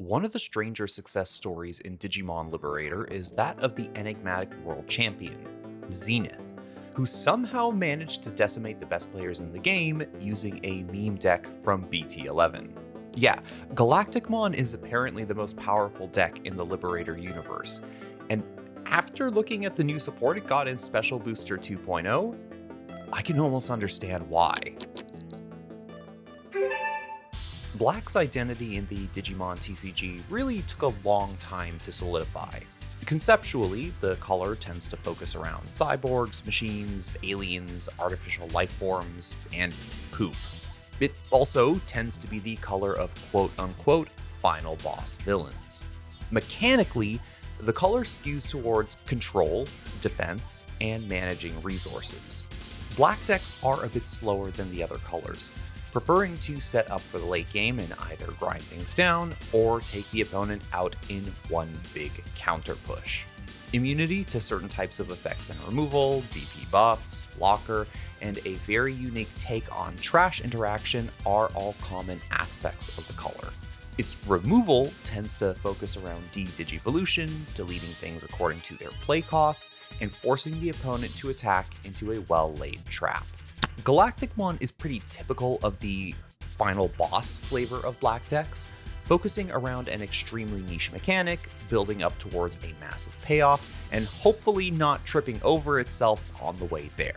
One of the stranger success stories in Digimon Liberator is that of the enigmatic world champion, Zenith, who somehow managed to decimate the best players in the game using a meme deck from BT11. Yeah, Galacticmon is apparently the most powerful deck in the Liberator universe, and after looking at the new support it got in Special Booster 2.0, I can almost understand why. Black's identity in the Digimon TCG really took a long time to solidify. Conceptually, the color tends to focus around cyborgs, machines, aliens, artificial life forms, and poop. It also tends to be the color of quote-unquote final boss villains. Mechanically, the color skews towards control, defense, and managing resources. Black decks are a bit slower than the other colors, preferring to set up for the late game and either grind things down or take the opponent out in one big counter push. Immunity to certain types of effects and removal, DP buffs, blocker, and a very unique take on trash interaction are all common aspects of the color. Its removal tends to focus around de-digivolution, deleting things according to their play cost, and forcing the opponent to attack into a well-laid trap. Galacticmon is pretty typical of the final boss flavor of black decks, focusing around an extremely niche mechanic, building up towards a massive payoff, and hopefully not tripping over itself on the way there.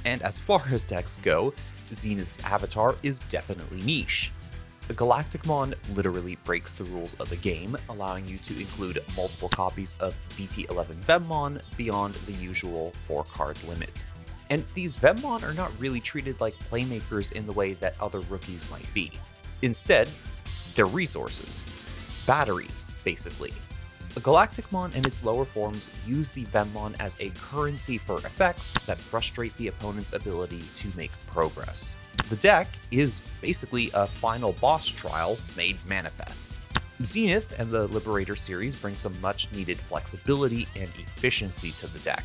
And as far as decks go, Zenith's avatar is definitely niche. Galacticmon literally breaks the rules of the game, allowing you to include multiple copies of BT11 Vemmon beyond the usual 4-card limit. And these Vemmon are not really treated like playmakers in the way that other rookies might be. Instead, they're resources. Batteries, basically. Galacticmon and its lower forms use the Vemmon as a currency for effects that frustrate the opponent's ability to make progress. The deck is basically a final boss trial made manifest. Zenith and the Liberator series bring some much needed flexibility and efficiency to the deck,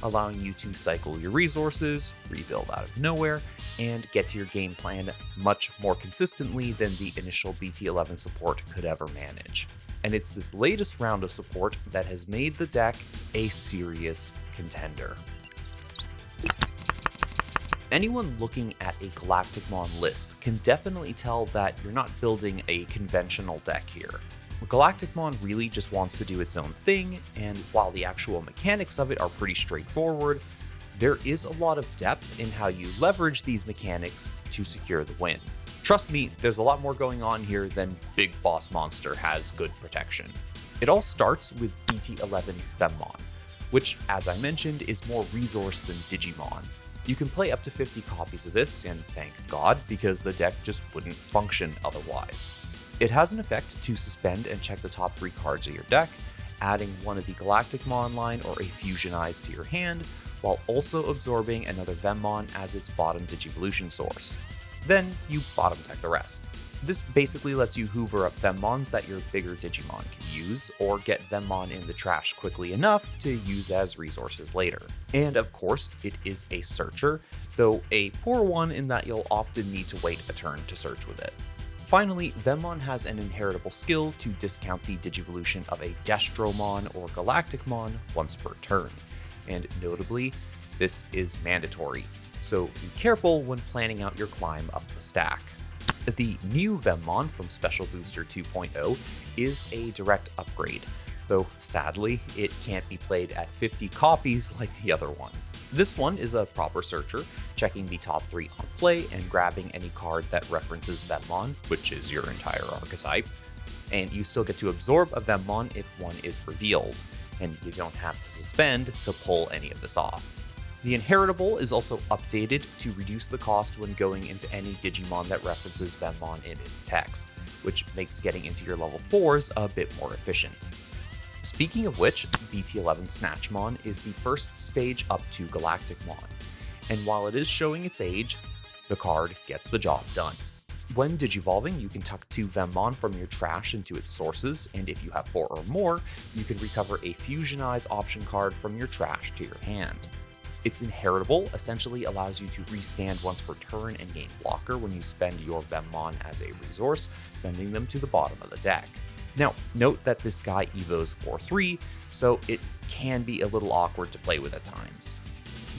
allowing you to cycle your resources, rebuild out of nowhere, and get to your game plan much more consistently than the initial BT11 support could ever manage. And it's this latest round of support that has made the deck a serious contender. Anyone looking at a Galacticmon list can definitely tell that you're not building a conventional deck here. Galacticmon really just wants to do its own thing, and while the actual mechanics of it are pretty straightforward, there is a lot of depth in how you leverage these mechanics to secure the win. Trust me, there's a lot more going on here than Big Boss Monster has good protection. It all starts with BT11 Vemmon, which, as I mentioned, is more resource than Digimon. You can play up to 50 copies of this, and thank God, because the deck just wouldn't function otherwise. It has an effect to suspend and check the top 3 cards of your deck, adding one of the Galacticmon line or a Fusion Eyes to your hand, while also absorbing another Vemmon as its bottom Digivolution source. Then you bottom deck the rest. This basically lets you hoover up Vemmons that your bigger Digimon can use, or get Vemmon in the trash quickly enough to use as resources later. And of course, it is a searcher, though a poor one in that you'll often need to wait a turn to search with it. Finally, Vemmon has an inheritable skill to discount the Digivolution of a Destromon or Galacticmon once per turn, and notably, this is mandatory, so be careful when planning out your climb up the stack. The new Vemmon from Special Booster 2.0 is a direct upgrade, though sadly, it can't be played at 50 copies like the other one. This one is a proper searcher, checking the top 3 on play and grabbing any card that references Vemmon, which is your entire archetype, and you still get to absorb a Vemmon if one is revealed, and you don't have to suspend to pull any of this off. The inheritable is also updated to reduce the cost when going into any Digimon that references Vemmon in its text, which makes getting into your level 4s a bit more efficient. Speaking of which, BT11 Snatchmon is the first stage up to Galacticmon, and while it is showing its age, the card gets the job done. When digivolving, you can tuck 2 Vemmon from your trash into its sources, and if you have 4 or more, you can recover a Fusion Eyes option card from your trash to your hand. Its inheritable essentially allows you to restand once per turn and gain blocker when you spend your Vemmon as a resource, sending them to the bottom of the deck. Now, note that this guy evos 4/3, so it can be a little awkward to play with at times.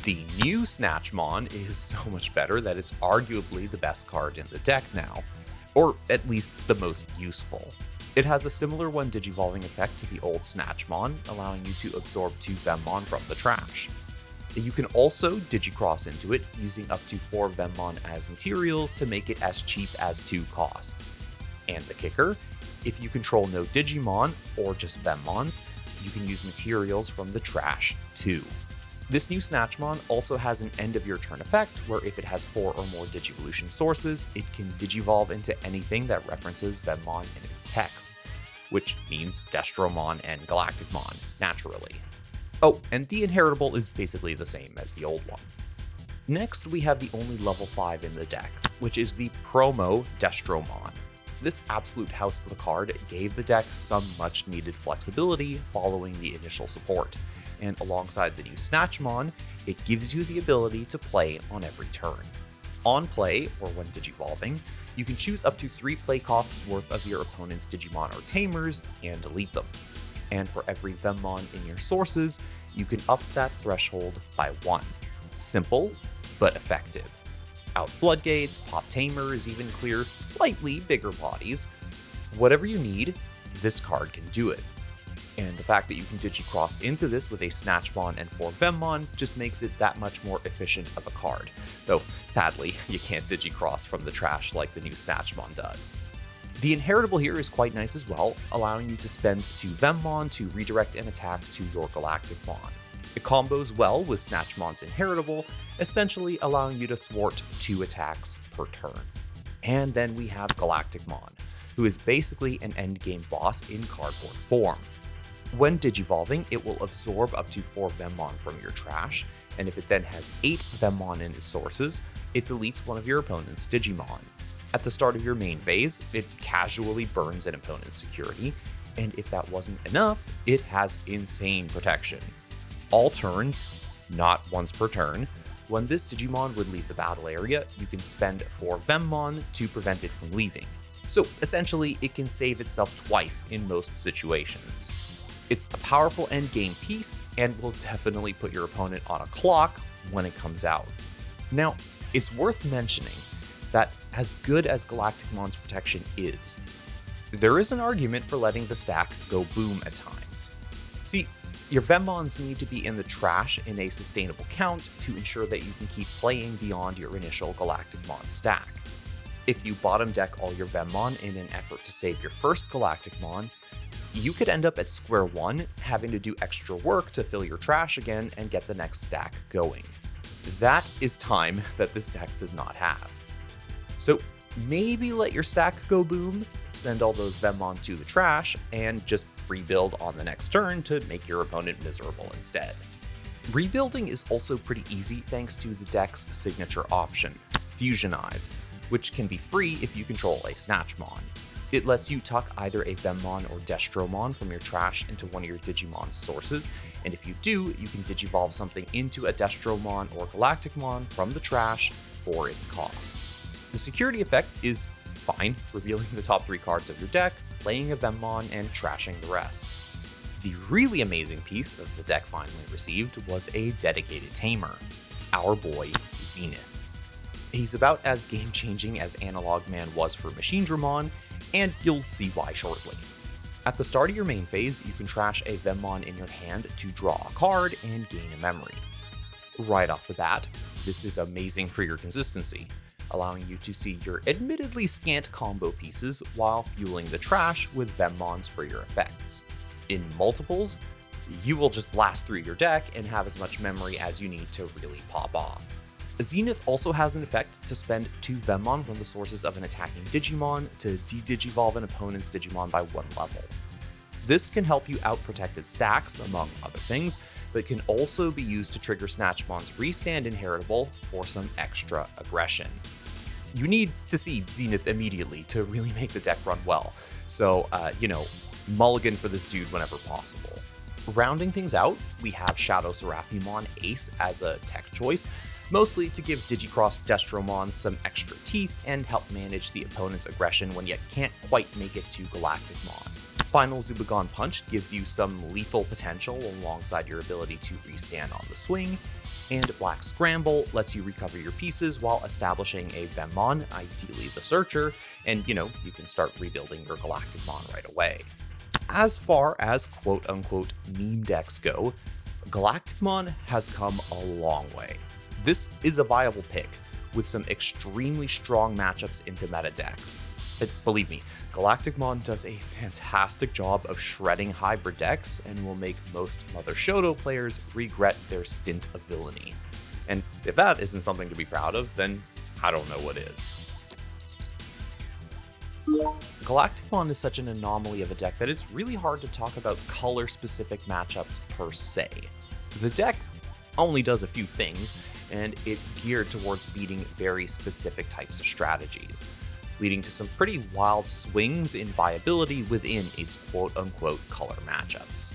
The new Snatchmon is so much better that it's arguably the best card in the deck now, or at least the most useful. It has a similar one digivolving effect to the old Snatchmon, allowing you to absorb 2 Vemmon from the trash. You can also digicross into it, using up to 4 Vemmon as materials to make it as cheap as 2 cost. And the kicker, if you control no Digimon, or just Vemmons, you can use materials from the trash too. This new Snatchmon also has an end of your turn effect, where if it has 4 or more Digivolution sources, it can digivolve into anything that references Vemmon in its text, which means Destromon and Galacticmon, naturally. Oh, and the inheritable is basically the same as the old one. Next, we have the only level 5 in the deck, which is the promo Destromon. This absolute house of a card gave the deck some much needed flexibility following the initial support, and alongside the new Snatchmon, it gives you the ability to play on every turn. On play, or when digivolving, you can choose up to 3 play costs worth of your opponent's Digimon or Tamers and delete them. And for every Vemmon in your sources, you can up that threshold by 1. Simple, but effective. Out floodgates, pop Tamers, even clear slightly bigger bodies. Whatever you need, this card can do it. And the fact that you can digicross into this with a Snatchmon and 4 Vemmon just makes it that much more efficient of a card. Though, sadly, you can't digicross from the trash like the new Snatchmon does. The inheritable here is quite nice as well, allowing you to spend 2 Vemmon to redirect an attack to your Galacticmon. It combos well with Snatchmon's inheritable, essentially allowing you to thwart 2 attacks per turn. And then we have Galacticmon, who is basically an endgame boss in cardboard form. When digivolving, it will absorb up to 4 Vemmon from your trash, and if it then has 8 Vemmon in its sources, it deletes one of your opponent's Digimon. At the start of your main phase, it casually burns an opponent's security, and if that wasn't enough, it has insane protection. All turns, not once per turn, when this Digimon would leave the battle area, you can spend 4 Vemmon to prevent it from leaving. So essentially, it can save itself twice in most situations. It's a powerful endgame piece, and will definitely put your opponent on a clock when it comes out. Now, it's worth mentioning that as good as Galacticmon's protection is, there is an argument for letting the stack go boom at times. See, your Vemmons need to be in the trash in a sustainable count to ensure that you can keep playing beyond your initial Galacticmon stack. If you bottom deck all your Vemmon in an effort to save your first Galacticmon, you could end up at square one, having to do extra work to fill your trash again and get the next stack going. That is time that this deck does not have. So maybe let your stack go boom, send all those Vemmon to the trash, and just rebuild on the next turn to make your opponent miserable instead. Rebuilding is also pretty easy thanks to the deck's signature option, Fusionize, which can be free if you control a Snatchmon. It lets you tuck either a Vemmon or Destromon from your trash into one of your Digimon's sources, and if you do, you can digivolve something into a Destromon or Galacticmon from the trash for its cost. The security effect is fine, revealing the top 3 cards of your deck, playing a Vemmon, and trashing the rest. The really amazing piece that the deck finally received was a dedicated tamer, our boy Zenith. He's about as game-changing as Analogman was for Machinedramon, and you'll see why shortly. At the start of your main phase, you can trash a Vemmon in your hand to draw a card and gain a memory. Right off the bat, this is amazing for your consistency, allowing you to see your admittedly scant combo pieces while fueling the trash with Vemmons for your effects. In multiples, you will just blast through your deck and have as much memory as you need to really pop off. Zenith also has an effect to spend 2 Vemmon from the sources of an attacking Digimon to de-digivolve an opponent's Digimon by 1 level. This can help you out-protect its stacks, among other things, but can also be used to trigger Snatchmon's restand inheritable for some extra aggression. You need to see Zenith immediately to really make the deck run well, so, mulligan for this dude whenever possible. Rounding things out, we have Shadow Seraphimon Ace as a tech choice, mostly to give Digicross Destromon some extra teeth and help manage the opponent's aggression when you can't quite make it to Galacticmon. Final Zubagon Punch gives you some lethal potential alongside your ability to restand on the swing, and Black Scramble lets you recover your pieces while establishing a Venmon, ideally the Searcher, and you can start rebuilding your Galacticmon right away. As far as quote-unquote meme decks go, Galacticmon has come a long way. This is a viable pick, with some extremely strong matchups into meta decks. Believe me, Galacticmon does a fantastic job of shredding hybrid decks and will make most Mother Shoto players regret their stint of villainy. And if that isn't something to be proud of, then I don't know what is. Galacticmon is such an anomaly of a deck that it's really hard to talk about color-specific matchups per se. The deck only does a few things, and it's geared towards beating very specific types of strategies, leading to some pretty wild swings in viability within its quote-unquote color matchups.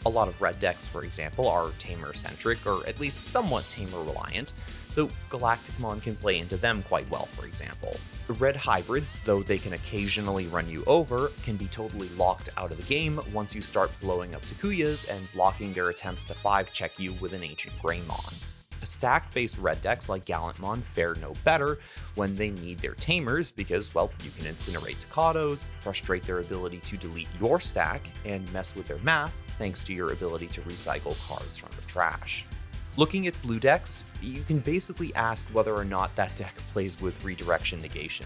A lot of red decks, for example, are tamer-centric, or at least somewhat tamer-reliant, so Galacticmon can play into them quite well, for example. Red hybrids, though they can occasionally run you over, can be totally locked out of the game once you start blowing up Takuyas and blocking their attempts to 5-check you with an Ancient Greymon. Stack-based red decks like Galacticmon fare no better when they need their tamers because, well, you can incinerate Takados, frustrate their ability to delete your stack, and mess with their math thanks to your ability to recycle cards from the trash. Looking at blue decks, you can basically ask whether or not that deck plays with redirection negation.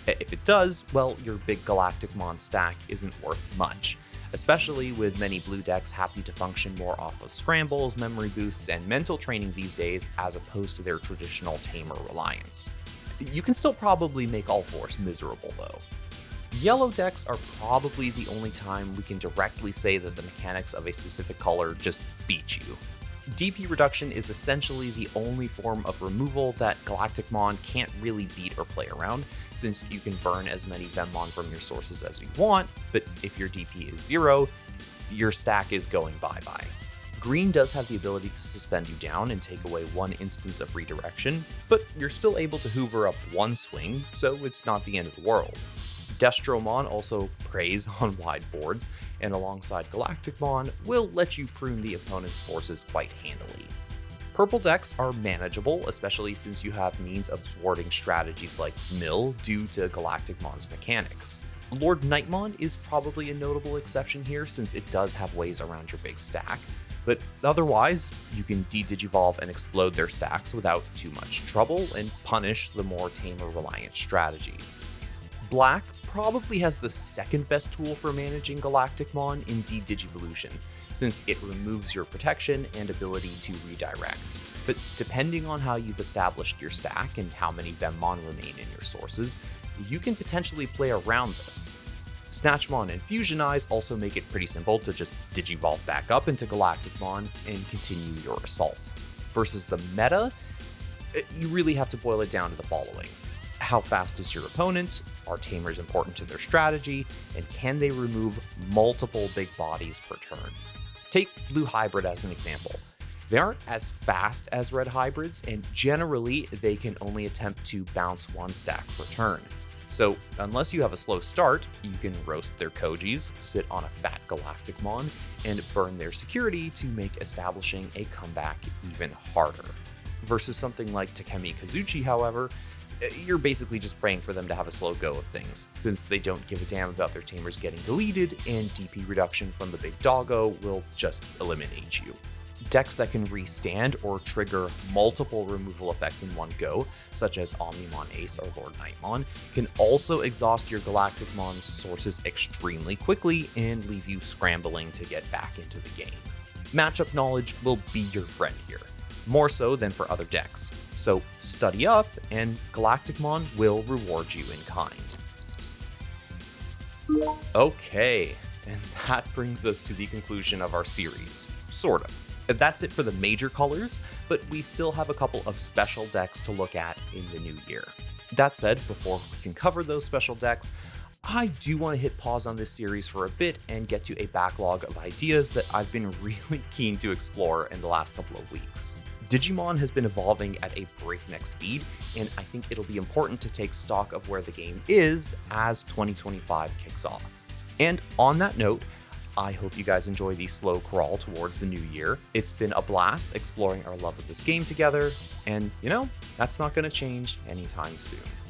If it does, well, your big Galacticmon stack isn't worth much, especially with many blue decks happy to function more off of scrambles, memory boosts, and mental training these days as opposed to their traditional tamer reliance. You can still probably make all fours miserable though. Yellow decks are probably the only time we can directly say that the mechanics of a specific color just beat you. DP reduction is essentially the only form of removal that Galacticmon can't really beat or play around, since you can burn as many Venmon from your sources as you want, but if your DP is 0, your stack is going bye-bye. Green does have the ability to suspend you down and take away one instance of redirection, but you're still able to hoover up one swing, so it's not the end of the world. Destromon also preys on wide boards, and alongside Galacticmon, will let you prune the opponent's forces quite handily. Purple decks are manageable, especially since you have means of thwarting strategies like Mill due to Galacticmon's mechanics. Lord Nightmon is probably a notable exception here since it does have ways around your big stack, but otherwise, you can de-digivolve and explode their stacks without too much trouble and punish the more tamer-reliant strategies. Black probably has the second best tool for managing Galacticmon in de-digivolution, since it removes your protection and ability to redirect. But depending on how you've established your stack and how many Venmon remain in your sources, you can potentially play around this. Snatchmon and Fusionize also make it pretty simple to just digivolve back up into Galacticmon and continue your assault. Versus the meta, you really have to boil it down to the following. How fast is your opponent? Are tamers important to their strategy? And can they remove multiple big bodies per turn? Take Blue Hybrid as an example. They aren't as fast as red hybrids, and generally they can only attempt to bounce one stack per turn. So unless you have a slow start, you can roast their Kojis, sit on a fat Galacticmon, and burn their security to make establishing a comeback even harder. Versus something like Takemi Kazuchi, however, you're basically just praying for them to have a slow go of things, since they don't give a damn about their tamers getting deleted, and DP reduction from the big doggo will just eliminate you. Decks that can restand or trigger multiple removal effects in one go, such as Omnimon Ace or Lord Nightmon, can also exhaust your Galacticmon's sources extremely quickly and leave you scrambling to get back into the game. Matchup knowledge will be your friend here, more so than for other decks. So study up, and Galacticmon will reward you in kind. Okay, and that brings us to the conclusion of our series, sort of. That's it for the major colors, but we still have a couple of special decks to look at in the new year. That said, before we can cover those special decks, I do want to hit pause on this series for a bit and get to a backlog of ideas that I've been really keen to explore in the last couple of weeks. Digimon has been evolving at a breakneck speed, and I think it'll be important to take stock of where the game is as 2025 kicks off. And on that note, I hope you guys enjoy the slow crawl towards the new year. It's been a blast exploring our love of this game together, and that's not going to change anytime soon.